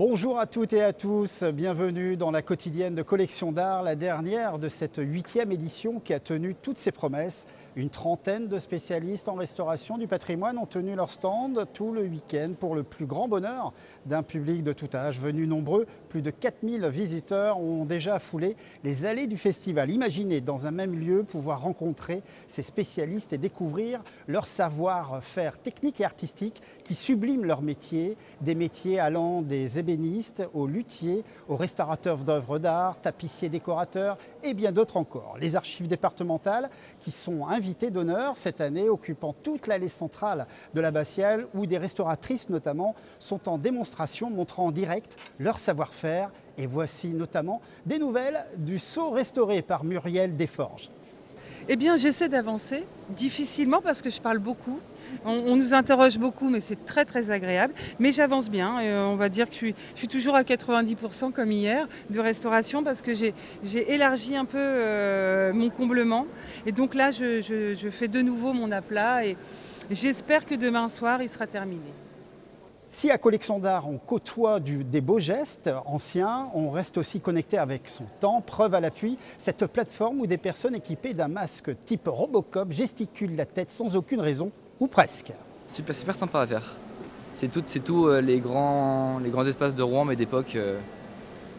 Bonjour à toutes et à tous, bienvenue dans la quotidienne de Collection d'Art, la dernière de cette 8e édition qui a tenu toutes ses promesses. Une trentaine de spécialistes en restauration du patrimoine ont tenu leur stand tout le week-end pour le plus grand bonheur d'un public de tout âge. Venus nombreux, plus de 4000 visiteurs ont déjà foulé les allées du festival. Imaginez dans un même lieu pouvoir rencontrer ces spécialistes et découvrir leur savoir-faire technique et artistique qui subliment leur métier, des métiers allant des ébénistes aux luthiers, aux restaurateurs d'œuvres d'art, tapissiers décorateurs et bien d'autres encore. Les archives départementales qui sont invitées d'honneur cette année, occupant toute l'allée centrale de l'abbatiale où des restauratrices notamment sont en démonstration, montrant en direct leur savoir-faire. Et voici notamment des nouvelles du seau restauré par Muriel Desforges. Eh bien, j'essaie d'avancer, difficilement parce que je parle beaucoup. On nous interroge beaucoup, mais c'est très très agréable. Mais j'avance bien. On va dire que je suis toujours à 90% comme hier de restauration parce que j'ai élargi un peu mon comblement. Et donc là, je fais de nouveau mon aplat et j'espère que demain soir, il sera terminé. Si à Collection d'Art, on côtoie des beaux gestes anciens, on reste aussi connecté avec son temps. Preuve à l'appui, cette plateforme où des personnes équipées d'un masque type Robocop gesticulent la tête sans aucune raison, ou presque. Super sympa à faire. C'est tout les grands espaces de Rouen, mais d'époque,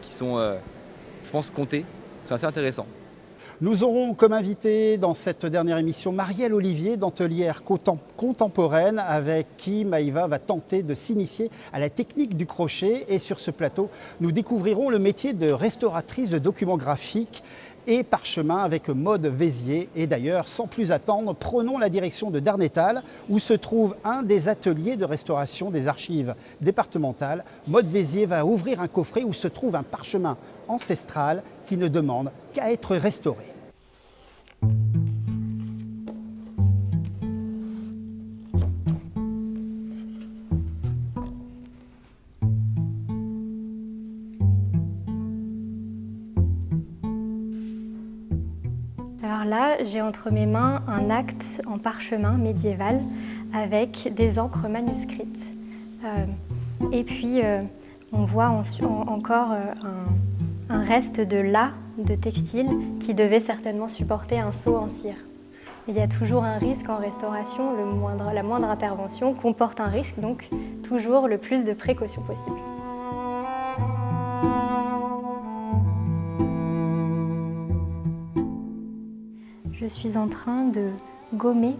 qui sont, je pense, comptés. C'est assez intéressant. Nous aurons comme invité dans cette dernière émission Marielle Olivier d'Antelière Contemporaine avec qui Maïva va tenter de s'initier à la technique du crochet. Et sur ce plateau, nous découvrirons le métier de restauratrice de documents graphiques et parchemin avec Maude Vézier. Et d'ailleurs, sans plus attendre, prenons la direction de Darnétal où se trouve un des ateliers de restauration des archives départementales. Maude Vézier va ouvrir un coffret où se trouve un parchemin ancestral qui ne demande qu'à être restauré. Alors là, j'ai entre mes mains un acte en parchemin médiéval avec des encres manuscrites. Et puis, on voit encore un reste de latte de textile qui devait certainement supporter un seau en cire. Il y a toujours un risque en restauration, la moindre intervention comporte un risque, donc toujours le plus de précautions possible. Je suis en train de gommer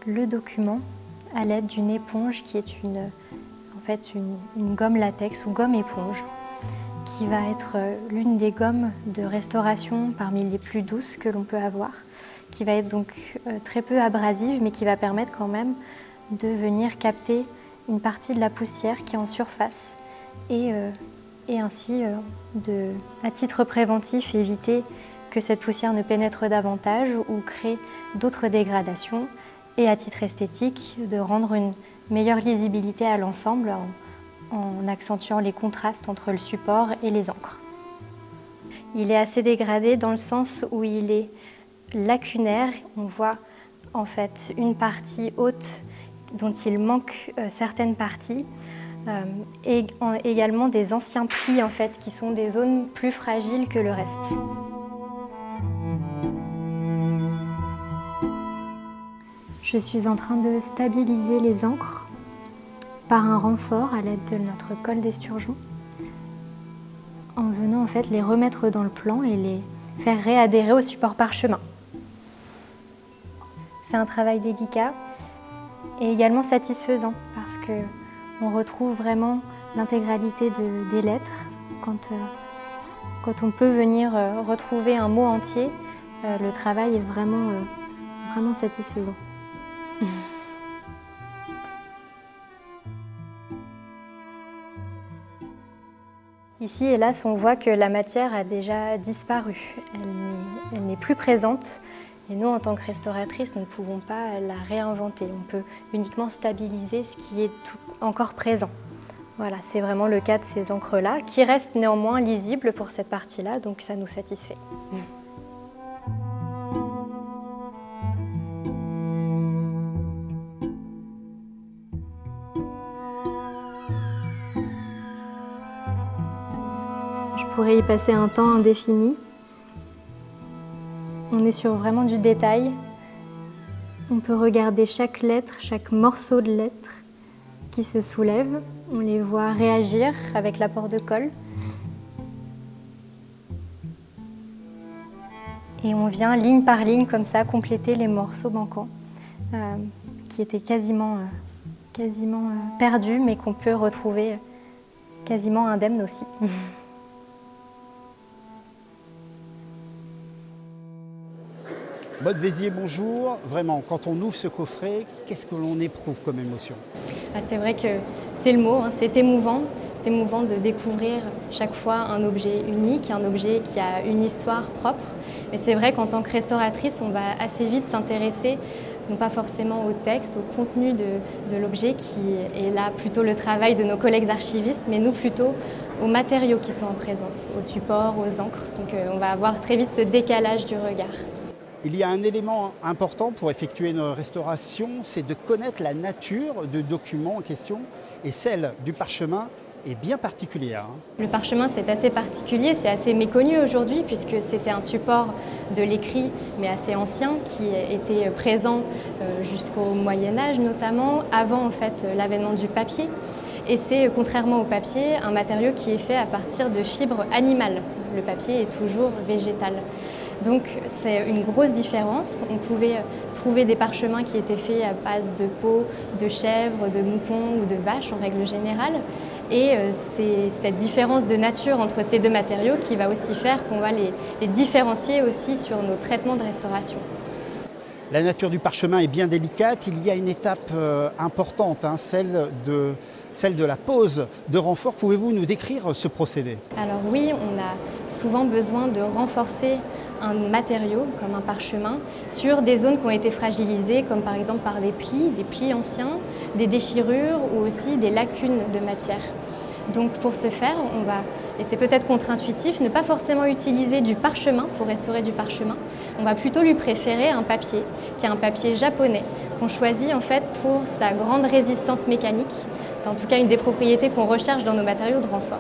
le document à l'aide d'une éponge qui est une gomme latex ou gomme éponge qui va être l'une des gommes de restauration parmi les plus douces que l'on peut avoir, qui va être donc très peu abrasive mais qui va permettre quand même de venir capter une partie de la poussière qui est en surface et ainsi à titre préventif éviter que cette poussière ne pénètre davantage ou crée d'autres dégradations et à titre esthétique de rendre une meilleure lisibilité à l'ensemble en accentuant les contrastes entre le support et les encres. Il est assez dégradé dans le sens où il est lacunaire. On voit en fait une partie haute dont il manque certaines parties et également des anciens plis en fait, qui sont des zones plus fragiles que le reste. Je suis en train de stabiliser les encres par un renfort à l'aide de notre colle d'esturgeon en venant en fait les remettre dans le plan et les faire réadhérer au support parchemin. C'est un travail délicat et également satisfaisant parce qu'on retrouve vraiment l'intégralité des lettres quand on peut venir retrouver un mot entier. Le travail est vraiment satisfaisant. Ici, hélas, on voit que la matière a déjà disparu. Elle n'est plus présente. Et nous, en tant que restauratrices, nous ne pouvons pas la réinventer. On peut uniquement stabiliser ce qui est encore présent. Voilà, c'est vraiment le cas de ces encres-là, qui restent néanmoins lisibles pour cette partie-là, donc ça nous satisfait. Je pourrais y passer un temps indéfini. On est sur vraiment du détail. On peut regarder chaque lettre, chaque morceau de lettre qui se soulève. On les voit réagir avec l'apport de colle. Et on vient ligne par ligne comme ça compléter les morceaux manquants qui étaient quasiment perdus mais qu'on peut retrouver quasiment indemnes aussi. Maude Vézier, bonjour. Vraiment, quand on ouvre ce coffret, qu'est-ce que l'on éprouve comme émotion? C'est vrai que c'est le mot, hein, c'est émouvant. C'est émouvant de découvrir chaque fois un objet unique, un objet qui a une histoire propre. Mais c'est vrai qu'en tant que restauratrice, on va assez vite s'intéresser, non pas forcément au texte, au contenu de l'objet qui est là plutôt le travail de nos collègues archivistes, mais nous plutôt aux matériaux qui sont en présence, aux supports, aux encres. Donc on va avoir très vite ce décalage du regard. Il y a un élément important pour effectuer une restauration, c'est de connaître la nature du document en question, et celle du parchemin est bien particulière. Le parchemin, c'est assez particulier, c'est assez méconnu aujourd'hui puisque c'était un support de l'écrit mais assez ancien qui était présent jusqu'au Moyen-Âge notamment, avant en fait l'avènement du papier. Et c'est, contrairement au papier, un matériau qui est fait à partir de fibres animales. Le papier est toujours végétal. Donc c'est une grosse différence. On pouvait trouver des parchemins qui étaient faits à base de peau, de chèvre, de mouton ou de vache en règle générale. Et c'est cette différence de nature entre ces deux matériaux qui va aussi faire qu'on va les différencier aussi sur nos traitements de restauration. La nature du parchemin est bien délicate. Il y a une étape importante, hein, celle de la pose de renfort. Pouvez-vous nous décrire ce procédé? Alors oui, on a souvent besoin de renforcer un matériau comme un parchemin sur des zones qui ont été fragilisées, comme par exemple par des plis anciens, des déchirures ou aussi des lacunes de matière. Donc pour ce faire, on va, et c'est peut-être contre-intuitif, ne pas forcément utiliser du parchemin pour restaurer du parchemin. On va plutôt lui préférer un papier, qui est un papier japonais, qu'on choisit en fait pour sa grande résistance mécanique. C'est en tout cas une des propriétés qu'on recherche dans nos matériaux de renfort.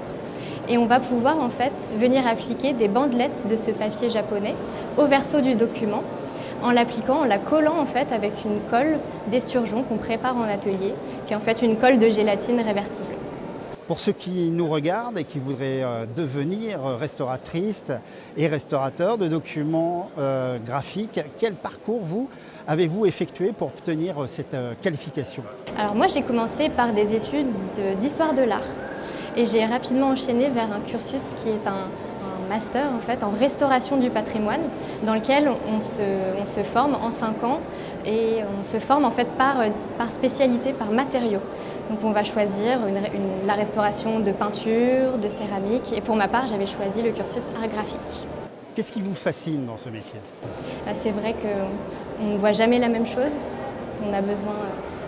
Et on va pouvoir en fait venir appliquer des bandelettes de ce papier japonais au verso du document en l'appliquant, en la collant en fait avec une colle d'esturgeon qu'on prépare en atelier, qui est en fait une colle de gélatine réversible. Pour ceux qui nous regardent et qui voudraient devenir restauratrices et restaurateurs de documents graphiques, quel parcours avez-vous effectué pour obtenir cette qualification? Alors moi j'ai commencé par des études d'histoire de l'art et j'ai rapidement enchaîné vers un cursus qui est un master en fait en restauration du patrimoine dans lequel on se forme en 5 ans et on se forme en fait par spécialité, par matériaux. Donc on va choisir la restauration de peinture, de céramique et pour ma part j'avais choisi le cursus art graphique. Qu'est-ce qui vous fascine dans ce métier? C'est vrai qu'on ne voit jamais la même chose. On a besoin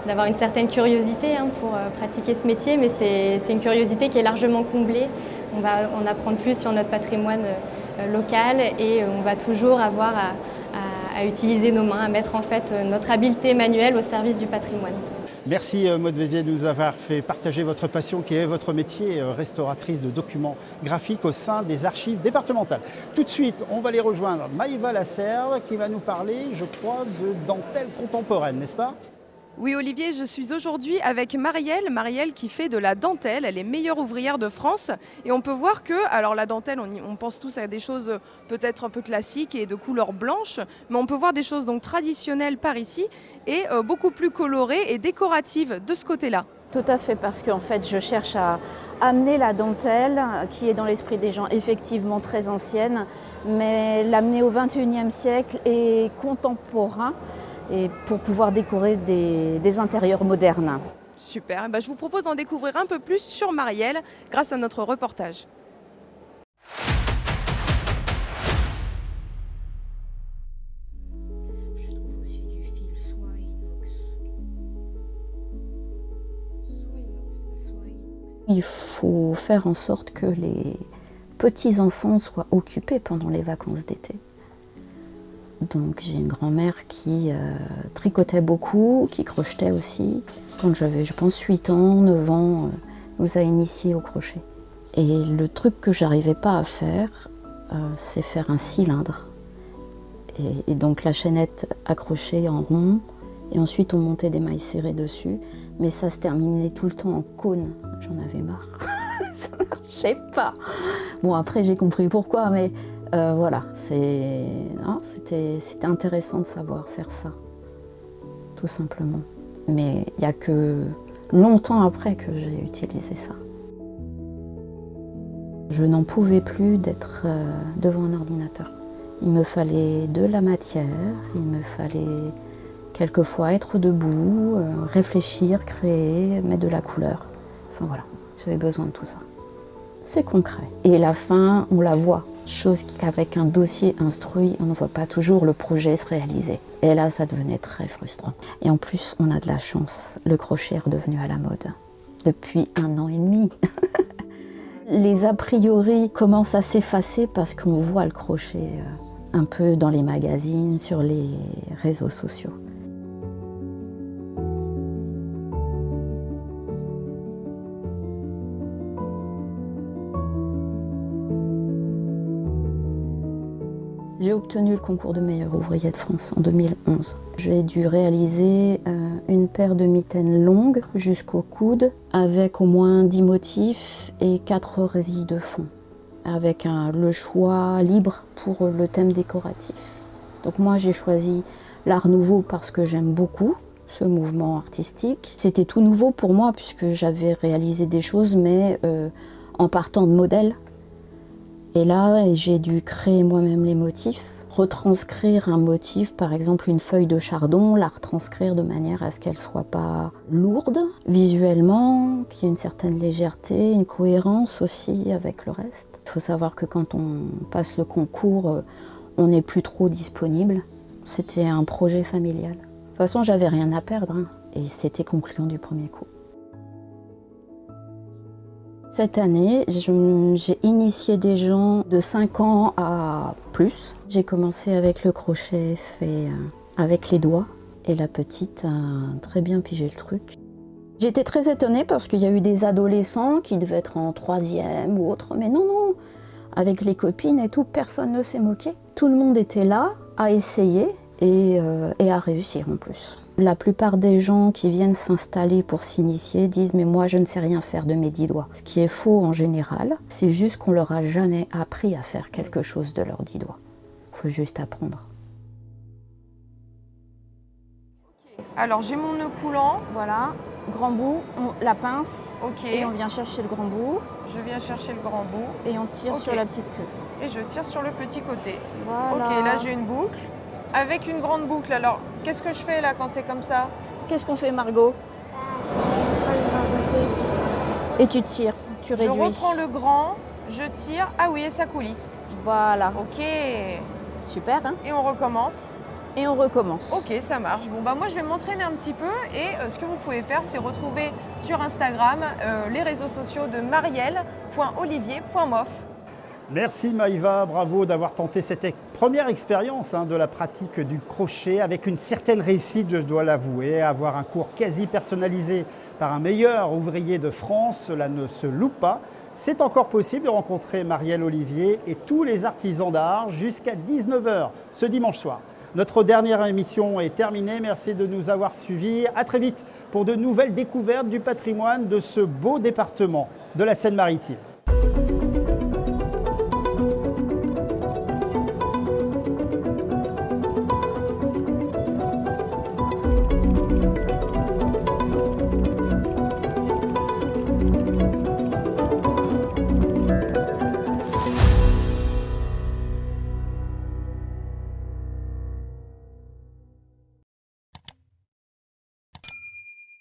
d'avoir une certaine curiosité pour pratiquer ce métier, mais c'est une curiosité qui est largement comblée. On va en apprendre plus sur notre patrimoine local et on va toujours avoir à utiliser nos mains, à mettre en fait notre habileté manuelle au service du patrimoine. Merci Maude Vézier de nous avoir fait partager votre passion qui est votre métier, restauratrice de documents graphiques au sein des archives départementales. Tout de suite, on va les rejoindre. Maïva Lasserve qui va nous parler, je crois, de dentelle contemporaine, n'est-ce pas? Oui Olivier, je suis aujourd'hui avec Marielle qui fait de la dentelle, elle est meilleure ouvrière de France et on peut voir que, alors la dentelle, on pense tous à des choses peut-être un peu classiques et de couleur blanche, mais on peut voir des choses donc traditionnelles par ici et beaucoup plus colorées et décoratives de ce côté-là. Tout à fait, parce qu'en fait je cherche à amener la dentelle qui est dans l'esprit des gens effectivement très ancienne, mais l'amener au XXIe siècle et contemporain, et pour pouvoir décorer des intérieurs modernes. Super, je vous propose d'en découvrir un peu plus sur Marielle grâce à notre reportage. Je trouve aussi du fil soit inox. Il faut faire en sorte que les petits-enfants soient occupés pendant les vacances d'été. Donc j'ai une grand-mère qui tricotait beaucoup, qui crochetait aussi. Quand j'avais, je pense, 8 ans, 9 ans, nous a initiés au crochet. Et le truc que j'arrivais pas à faire, c'est faire un cylindre. Et donc la chaînette accrochée en rond, et ensuite on montait des mailles serrées dessus. Mais ça se terminait tout le temps en cône. J'en avais marre. Ça marchait pas. Bon, après j'ai compris pourquoi, mais voilà, c'était intéressant de savoir faire ça, tout simplement. Mais il n'y a que longtemps après que j'ai utilisé ça. Je n'en pouvais plus d'être devant un ordinateur. Il me fallait de la matière, il me fallait quelquefois être debout, réfléchir, créer, mettre de la couleur. Enfin voilà, j'avais besoin de tout ça. C'est concret. Et la fin, on la voit. Chose qu'avec un dossier instruit, on ne voit pas toujours le projet se réaliser. Et là, ça devenait très frustrant. Et en plus, on a de la chance. Le crochet est redevenu à la mode depuis 1 an et demi. Les a priori commencent à s'effacer parce qu'on voit le crochet un peu dans les magazines, sur les réseaux sociaux. J'ai obtenu le concours de meilleur ouvrier de France en 2011. J'ai dû réaliser une paire de mitaines longues jusqu'au coude avec au moins 10 motifs et 4 résilles de fond, avec le choix libre pour le thème décoratif. Donc moi j'ai choisi l'Art Nouveau parce que j'aime beaucoup ce mouvement artistique. C'était tout nouveau pour moi puisque j'avais réalisé des choses mais en partant de modèles. Et là, j'ai dû créer moi-même les motifs, retranscrire un motif, par exemple une feuille de chardon, la retranscrire de manière à ce qu'elle ne soit pas lourde visuellement, qu'il y ait une certaine légèreté, une cohérence aussi avec le reste. Il faut savoir que quand on passe le concours, on n'est plus trop disponible. C'était un projet familial. De toute façon, j'avais rien à perdre hein, et c'était concluant du premier coup. Cette année, j'ai initié des gens de 5 ans à plus. J'ai commencé avec le crochet fait avec les doigts et la petite a très bien pigé le truc. J'étais très étonnée parce qu'il y a eu des adolescents qui devaient être en 3e ou autre, mais non, non, avec les copines et tout, personne ne s'est moqué. Tout le monde était là à essayer et à réussir en plus. La plupart des gens qui viennent s'installer pour s'initier disent « mais moi je ne sais rien faire de mes 10 doigts ». Ce qui est faux en général, c'est juste qu'on leur a jamais appris à faire quelque chose de leurs 10 doigts. Il faut juste apprendre. Alors j'ai mon nœud coulant. Voilà, grand bout, la pince, Et on vient chercher le grand bout. Je viens chercher le grand bout. Et on tire sur la petite queue. Et je tire sur le petit côté. Voilà. Ok, là j'ai une boucle. Avec une grande boucle, alors qu'est-ce que je fais là quand c'est comme ça? Qu'est-ce qu'on fait Margot? Et tu tires, tu réduis. Je reprends le grand, je tire, ah oui et ça coulisse. Voilà. Ok. Super hein. Et on recommence. Et on recommence. Ok, ça marche. Bon bah moi je vais m'entraîner un petit peu et ce que vous pouvez faire c'est retrouver sur Instagram les réseaux sociaux de marielle.olivier.moff. Merci Maïva, bravo d'avoir tenté cette première expérience de la pratique du crochet avec une certaine réussite, je dois l'avouer. Avoir un cours quasi personnalisé par un meilleur ouvrier de France, cela ne se loupe pas. C'est encore possible de rencontrer Marielle Olivier et tous les artisans d'art jusqu'à 19 h ce dimanche soir. Notre dernière émission est terminée. Merci de nous avoir suivis. À très vite pour de nouvelles découvertes du patrimoine de ce beau département de la Seine-Maritime.